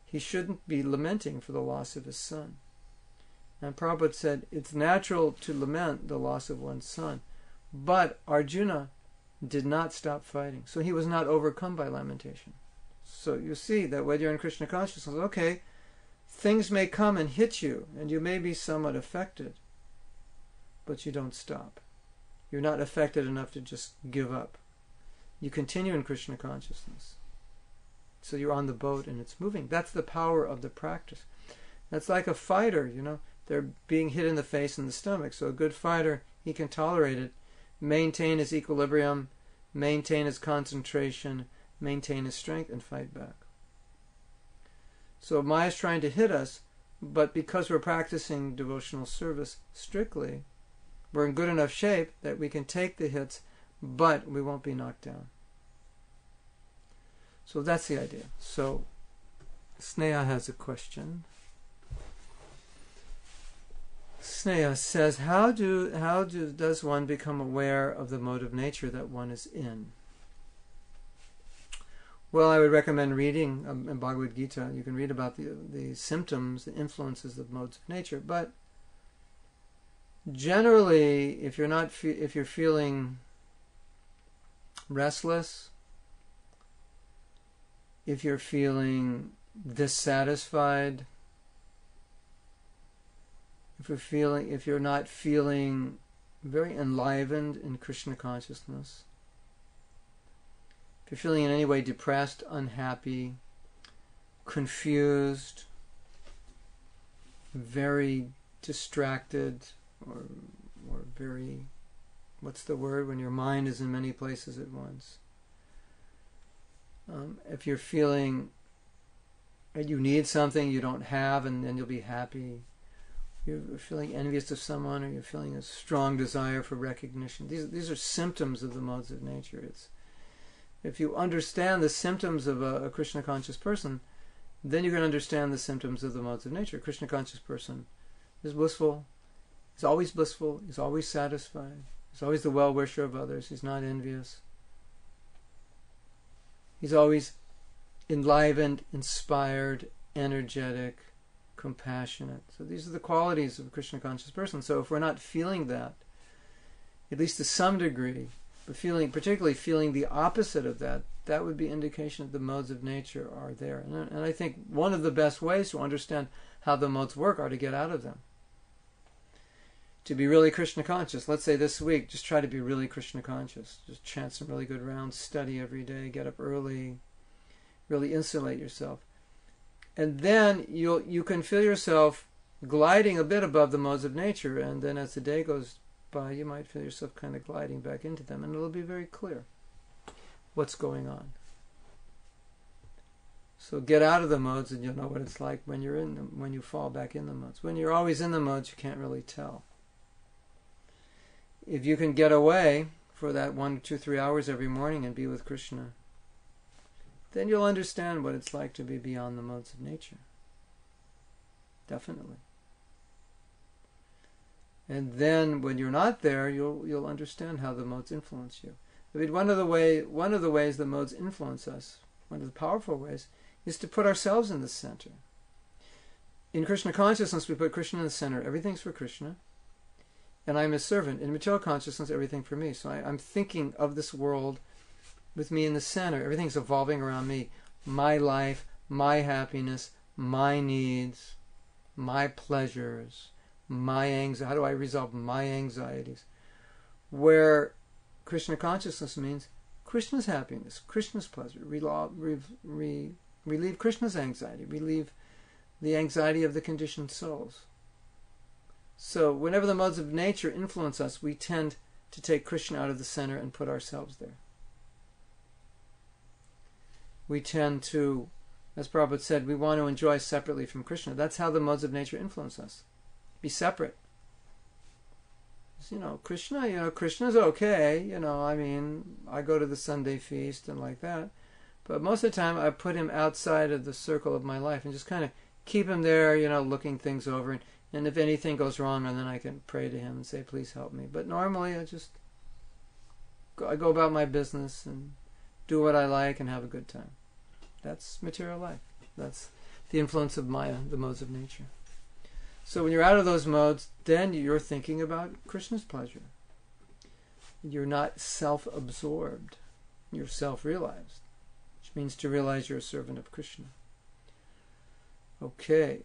he shouldn't be lamenting for the loss of his son. And Prabhupada said, it's natural to lament the loss of one's son, but Arjuna did not stop fighting. So he was not overcome by lamentation. So you see that when you're in Krishna consciousness, okay, things may come and hit you, and you may be somewhat affected, but you don't stop. You're not affected enough to just give up. You continue in Krishna consciousness. So you're on the boat and it's moving. That's the power of the practice. That's like a fighter, They're being hit in the face and the stomach. So a good fighter, he can tolerate it, maintain his equilibrium, maintain his concentration, maintain his strength, and fight back. So Maya is trying to hit us, but because we're practicing devotional service strictly, we're in good enough shape that we can take the hits, but we won't be knocked down. So that's the idea. So Sneha has a question. Sneha says, how does one become aware of the mode of nature that one is in? Well, I would recommend reading in Bhagavad Gita. You can read about the symptoms, the influences of modes of nature. But generally, if you're feeling restless, if you're feeling dissatisfied, if you're not feeling very enlivened in Krishna consciousness, if you're feeling in any way depressed, unhappy, confused, very distracted, or very, what's the word, when your mind is in many places at once. If you're feeling that you need something you don't have and then you'll be happy, you're feeling envious of someone, or you're feeling a strong desire for recognition. These are symptoms of the modes of nature. If you understand the symptoms of a Krishna conscious person, then you can understand the symptoms of the modes of nature. A Krishna conscious person is blissful. He's always blissful. He's always satisfied. He's always the well-wisher of others. He's not envious. He's always enlivened, inspired, energetic, compassionate. So these are the qualities of a Krishna conscious person. So if we're not feeling that, at least to some degree, but particularly feeling the opposite of that, that would be indication that the modes of nature are there. And I think one of the best ways to understand how the modes work are to get out of them. To be really Krishna conscious. Let's say this week, just try to be really Krishna conscious. Just chant some really good rounds, study every day, get up early, really insulate yourself. And then you can feel yourself gliding a bit above the modes of nature, and then as the day goes by, you might feel yourself kind of gliding back into them, and it'll be very clear what's going on. So get out of the modes, and you'll know what it's like when you're in them, when you fall back in the modes. When you're always in the modes, you can't really tell. If you can get away for that 1, 2, 3 hours every morning and be with Krishna, then you'll understand what it's like to be beyond the modes of nature. Definitely. And then when you're not there, you'll understand how the modes influence you. I mean, one of the ways the modes influence us, one of the powerful ways, is to put ourselves in the center. In Krishna consciousness, we put Krishna in the center. Everything's for Krishna. And I'm his servant. In material consciousness, everything for me. So I'm thinking of this world with me in the center. Everything's evolving around me. My life, my happiness, my needs, my pleasures, my anxiety. How do I resolve my anxieties? Where Krishna consciousness means Krishna's happiness, Krishna's pleasure. Relieve Krishna's anxiety. Relieve the anxiety of the conditioned souls. So whenever the modes of nature influence us, we tend to take Krishna out of the center and put ourselves there. We tend to, as Prabhupada said, we want to enjoy separately from Krishna. That's how the modes of nature influence us. Be separate. Krishna, Krishna's okay. I mean, I go to the Sunday feast and like that. But most of the time, I put him outside of the circle of my life and just kind of keep him there, looking things over. And if anything goes wrong, and then I can pray to him and say, please help me. But normally, I go about my business and do what I like and have a good time. That's material life. That's the influence of Maya, the modes of nature. So when you're out of those modes, then you're thinking about Krishna's pleasure. You're not self-absorbed. You're self-realized, which means to realize you're a servant of Krishna. Okay.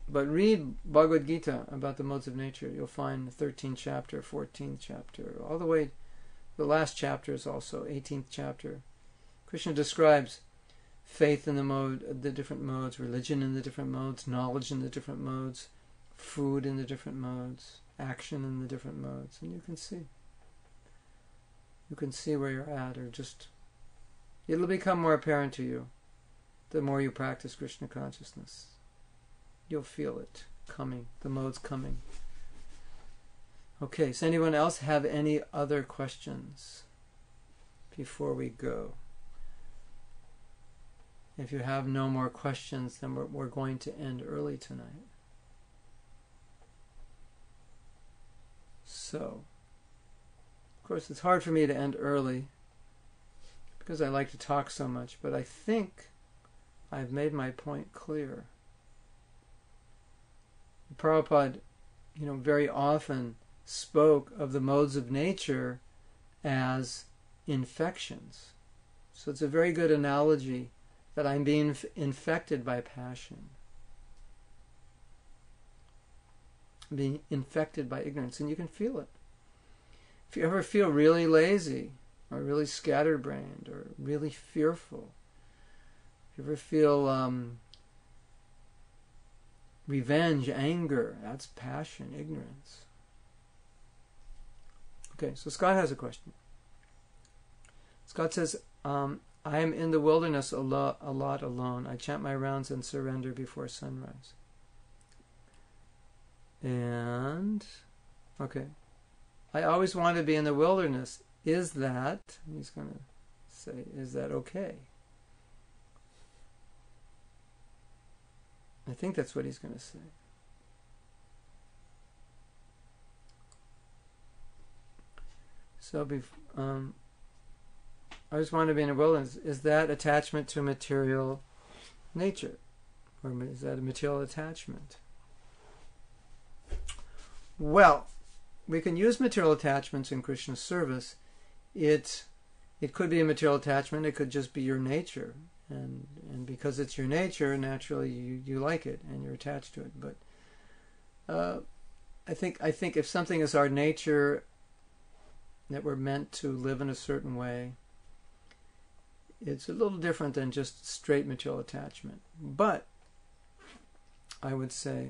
But read Bhagavad Gita about the modes of nature. You'll find the 13th chapter, 14th chapter, all the way. The last chapter is also 18th chapter. Krishna describes faith in the different modes, religion in the different modes, knowledge in the different modes, food in the different modes, action in the different modes, and you can see where you're at, or just it'll become more apparent to you the more you practice Krishna consciousness. You'll feel it coming, the modes coming. Okay, does anyone else have any other questions before we go? If you have no more questions, then we're going to end early tonight. So, of course, it's hard for me to end early because I like to talk so much, but I think I've made my point clear. Prabhupada, very often spoke of the modes of nature as infections. So it's a very good analogy that I'm being infected by passion. Being infected by ignorance, and you can feel it. If you ever feel really lazy, or really scatterbrained, or really fearful, if you ever feel revenge, anger, that's passion, ignorance. Okay, so Scott has a question. Scott says, I am in the wilderness a lot alone. I chant my rounds and surrender before sunrise. And, okay, I always want to be in the wilderness. Is that, he's going to say, is that okay? I think that's what he's going to say. So, I just want to be in the wilderness. Is that attachment to material nature? Or is that a material attachment? Well, we can use material attachments in Krishna's service. It could be a material attachment. It could just be your nature. And because it's your nature, naturally you like it and you're attached to it. But I think if something is our nature, that we're meant to live in a certain way, it's a little different than just straight material attachment. But I would say,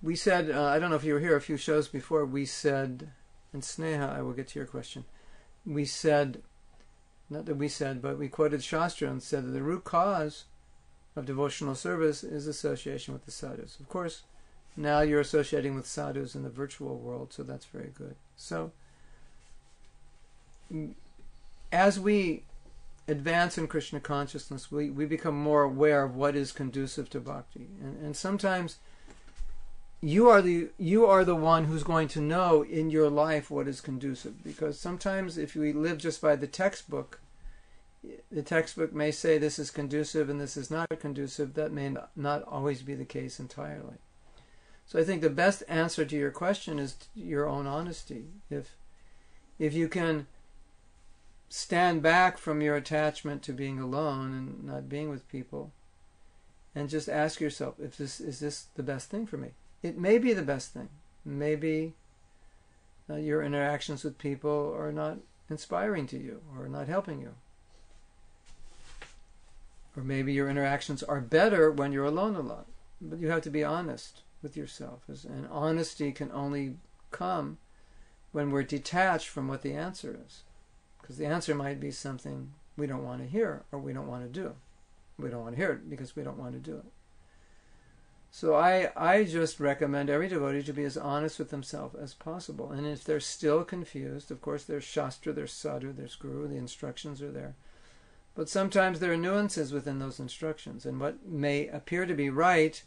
we said, I don't know if you were here a few shows before, we said, and Sneha, I will get to your question, we said, not that we said, but we quoted Shastra and said that the root cause of devotional service is association with the sadhus. Of course, now you're associating with sadhus in the virtual world, so that's very good. So, as we advance in Krishna consciousness, we become more aware of what is conducive to bhakti. And sometimes you are the one who's going to know in your life what is conducive. Because sometimes if we live just by the textbook may say this is conducive and this is not conducive. That may not always be the case entirely. So I think the best answer to your question is your own honesty. If you can stand back from your attachment to being alone and not being with people, and just ask yourself, is this the best thing for me? It may be the best thing. Maybe your interactions with people are not inspiring to you or not helping you. Or maybe your interactions are better when you're alone a lot. But you have to be honest. with yourself. And honesty can only come when we're detached from what the answer is. Because the answer might be something we don't want to hear or we don't want to do. We don't want to hear it because we don't want to do it. So I just recommend every devotee to be as honest with themselves as possible. And if they're still confused, of course there's Shastra, there's Sadhu, there's Guru, the instructions are there. But sometimes there are nuances within those instructions. And what may appear to be right,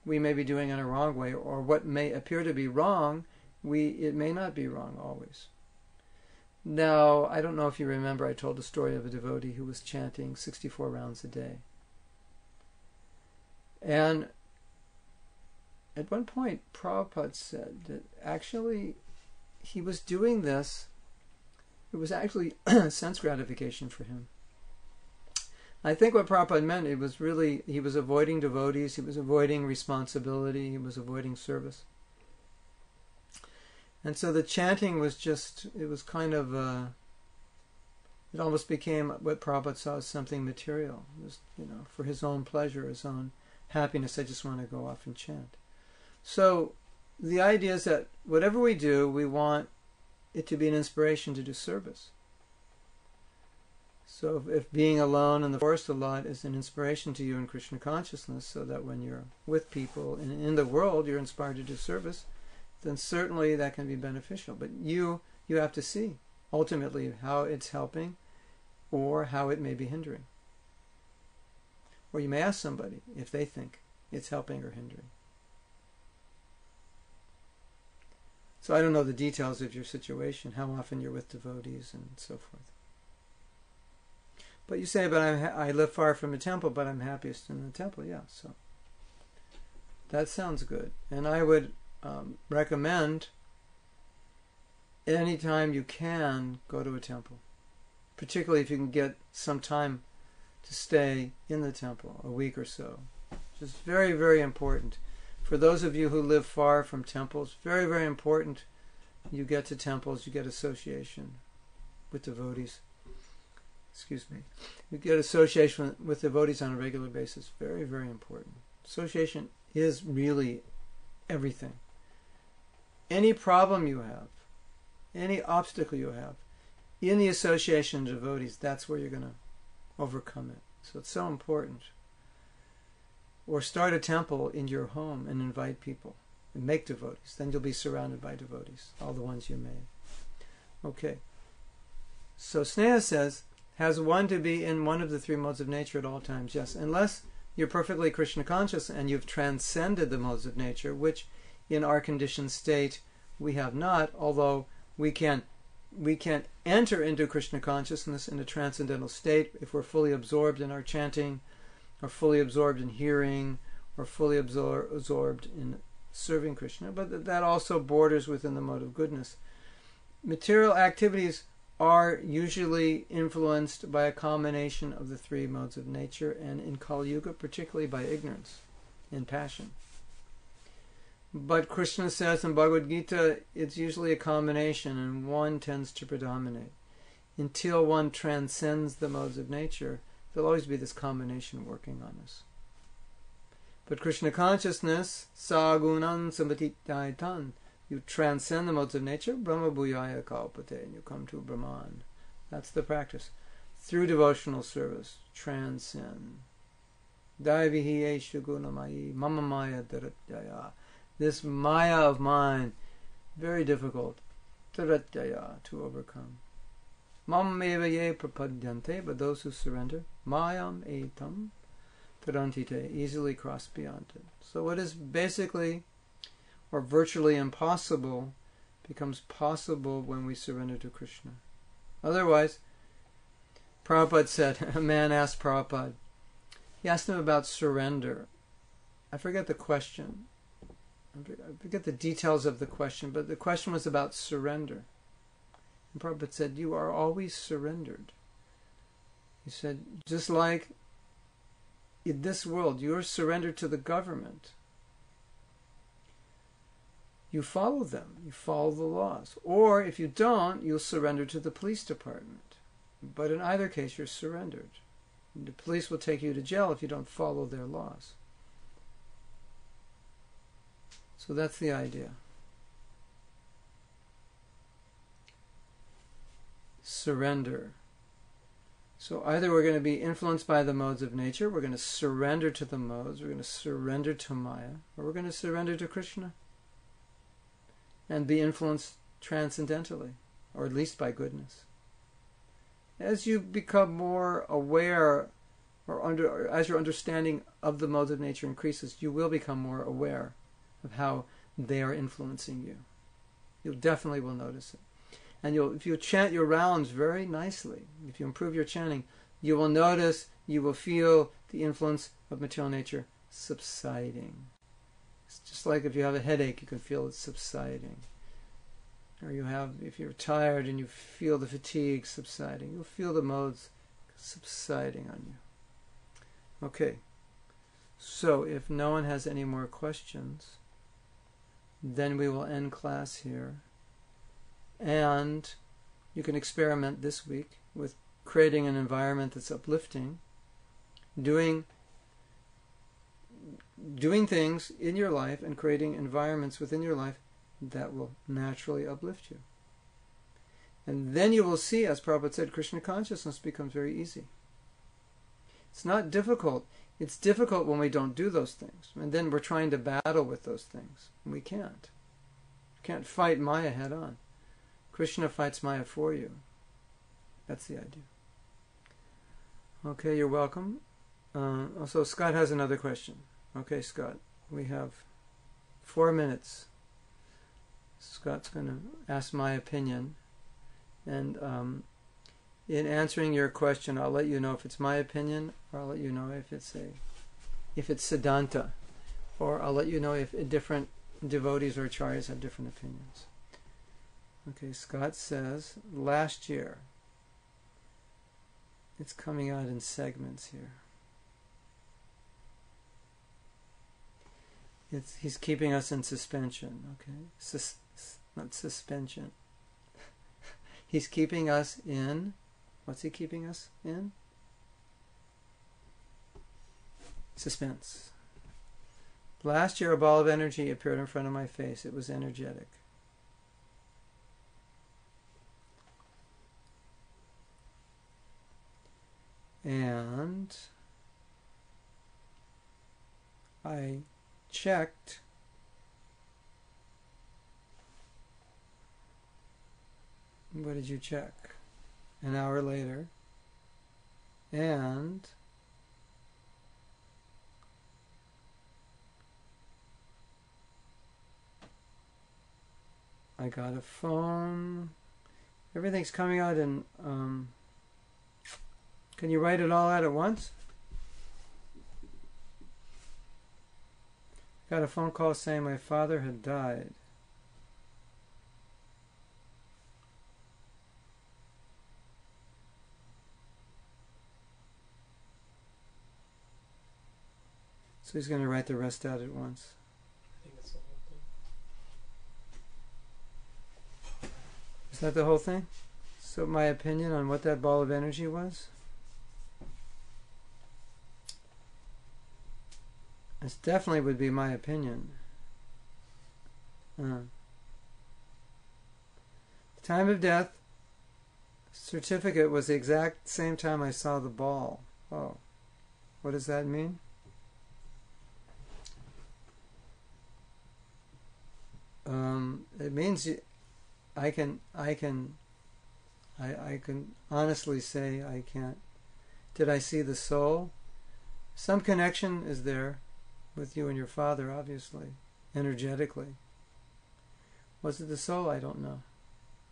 we may be doing in a wrong way. Or what may appear to be wrong, it may not be wrong always. Now, I don't know if you remember, I told the story of a devotee who was chanting 64 rounds a day. And at one point, Prabhupada said that actually he was doing this, it was actually sense gratification for him. I think what Prabhupada meant, it was really, he was avoiding devotees, he was avoiding responsibility, he was avoiding service. And so the chanting was just, it was kind of, it almost became what Prabhupada saw as something material. It was, for his own pleasure, his own happiness, I just want to go off and chant. So the idea is that whatever we do, we want it to be an inspiration to do service. So if being alone in the forest a lot is an inspiration to you in Krishna consciousness, so that when you're with people and in the world you're inspired to do service, then certainly that can be beneficial. But you have to see ultimately how it's helping or how it may be hindering. Or you may ask somebody if they think it's helping or hindering. So I don't know the details of your situation, how often you're with devotees and so forth. But you say, but I live far from a temple, but I'm happiest in the temple. Yeah, so that sounds good. And I would recommend anytime you can go to a temple, particularly if you can get some time to stay in the temple, a week or so. Just very, very important. For those of you who live far from temples, very, very important you get to temples, you get association with devotees. Excuse me. You get association with devotees on a regular basis. Very, very important. Association is really everything. Any problem you have, any obstacle you have, in the association of devotees, that's where you're going to overcome it. So it's so important. Or start a temple in your home and invite people and make devotees. Then you'll be surrounded by devotees, all the ones you made. Okay. So Sneha says, has one to be in one of the three modes of nature at all times? Yes, unless you're perfectly Krishna conscious and you've transcended the modes of nature, which in our conditioned state we have not, although we can enter into Krishna consciousness in a transcendental state if we're fully absorbed in our chanting, or fully absorbed in hearing, or fully absorbed in serving Krishna. But that also borders within the mode of goodness. Material activities are usually influenced by a combination of the three modes of nature, and in Kali Yuga particularly by ignorance and passion. But Krishna says in Bhagavad Gita, it's usually a combination, and one tends to predominate. Until one transcends the modes of nature, there'll always be this combination working on us. But Krishna consciousness, sagunan samatitaitan, you transcend the modes of nature, Brahma Bhuyaya Kalpate, and you come to Brahman. That's the practice. Through devotional service, transcend. Daivihi esha gunamayi, mama maya dharatyaya. This maya of mine, very difficult, dharatyaya, to overcome. Mam eva ye prapadyante, but those who surrender, mayam etam tarantite, easily cross beyond it. So what is basically or virtually impossible becomes possible when we surrender to Krishna. Otherwise, Prabhupada said, a man asked Prabhupada, he asked him about surrender. I forget the question. I forget the details of the question, but the question was about surrender. And Prabhupada said, you are always surrendered. He said, just like in this world, you're surrendered to the government. You follow them. You follow the laws. Or if you don't, you'll surrender to the police department. But in either case, you're surrendered. The police will take you to jail if you don't follow their laws. So that's the idea. Surrender. So either we're going to be influenced by the modes of nature, we're going to surrender to the modes, we're going to surrender to Maya, or we're going to surrender to Krishna and be influenced transcendentally, or at least by goodness. As you become more aware, or as your understanding of the modes of nature increases, you will become more aware of how they are influencing you. You definitely will notice it. And if you chant your rounds very nicely, if you improve your chanting, you will notice, you will feel the influence of material nature subsiding. It's just like if you have a headache, you can feel it subsiding. Or if you're tired and you feel the fatigue subsiding, you'll feel the modes subsiding on you. Okay, so if no one has any more questions, then we will end class here. And you can experiment this week with creating an environment that's uplifting, doing things in your life and creating environments within your life that will naturally uplift you. And then you will see, as Prabhupada said, Krishna consciousness becomes very easy. It's not difficult. It's difficult when we don't do those things. And then we're trying to battle with those things. And we can't. You can't fight Maya head on. Krishna fights Maya for you. That's the idea. Okay, you're welcome. Also, Scott has another question. Okay, Scott, we have 4 minutes. Scott's going to ask my opinion. And in answering your question, I'll let you know if it's my opinion, or I'll let you know if it's Siddhanta, or I'll let you know if different devotees or acharyas have different opinions. Okay, Scott says, last year, it's coming out in segments here. He's keeping us in suspension, okay? Not suspension. He's keeping us in, what's he keeping us in? Suspense. Last year, a ball of energy appeared in front of my face. It was energetic. And I checked what did you check? An hour later, and I got a phone. Everything's coming out in can you write it all out at once? Got a phone call saying my father had died. So he's going to write the rest out at once. I think that's the whole thing. Is that the whole thing? So my opinion on what that ball of energy was? This definitely would be my opinion. The time of death certificate was the exact same time I saw the ball. Oh, what does that mean? It means I can honestly say I can't. Did I see the soul? Some connection is there with you and your father, obviously, energetically. Was it the soul? I don't know.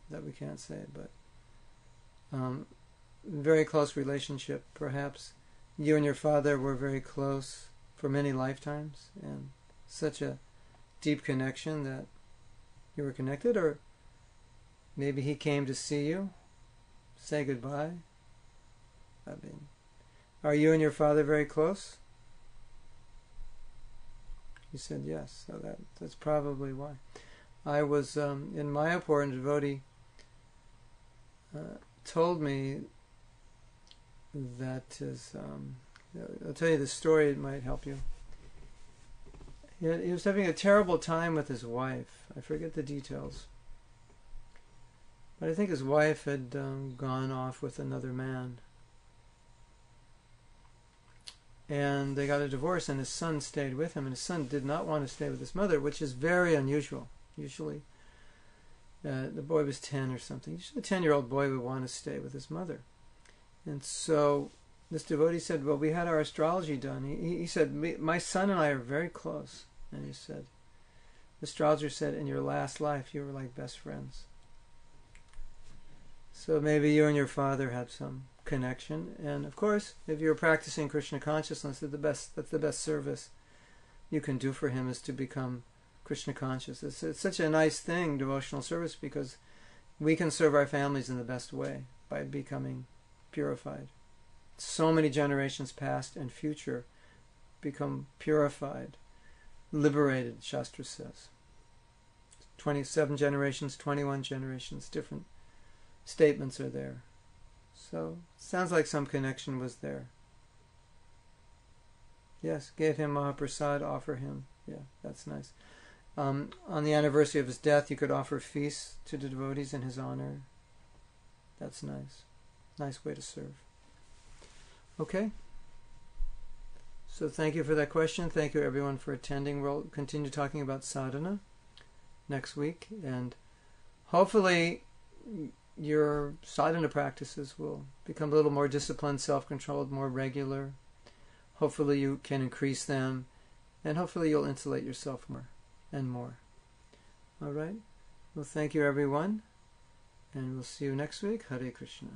That we can't say, but very close relationship. Perhaps you and your father were very close for many lifetimes, and such a deep connection that you were connected, or maybe he came to see you, say goodbye. I mean, are you and your father very close? He said yes, so that's probably why. I was in Mayapur, and a devotee told me that I'll tell you the story, it might help you. he was having a terrible time with his wife. I forget the details. But I think his wife had gone off with another man. And they got a divorce, and his son stayed with him. And his son did not want to stay with his mother, which is very unusual. Usually, the boy was 10 or something. Usually a 10-year-old boy would want to stay with his mother. And so this devotee said, well, we had our astrology done. He said, my son and I are very close. And he said, the astrologer said, in your last life, you were like best friends. So maybe you and your father had some connection. And of course, if you're practicing Krishna consciousness, that's the best service you can do for him, is to become Krishna conscious. It's such a nice thing, devotional service, because we can serve our families in the best way by becoming purified. So many generations past and future become purified, liberated, Shastra says. 27 generations, 21 generations, different statements are there. So, sounds like some connection was there. Yes, gave him Mahaprasad, offer him. Yeah, that's nice. On the anniversary of his death, you could offer feasts to the devotees in his honor. That's nice. Nice way to serve. Okay. So thank you for that question. Thank you everyone for attending. We'll continue talking about sadhana next week. And hopefully your sadhana practices will become a little more disciplined, self-controlled, more regular. Hopefully you can increase them. And hopefully you'll insulate yourself more and more. All right. Well, thank you everyone. And we'll see you next week. Hare Krishna.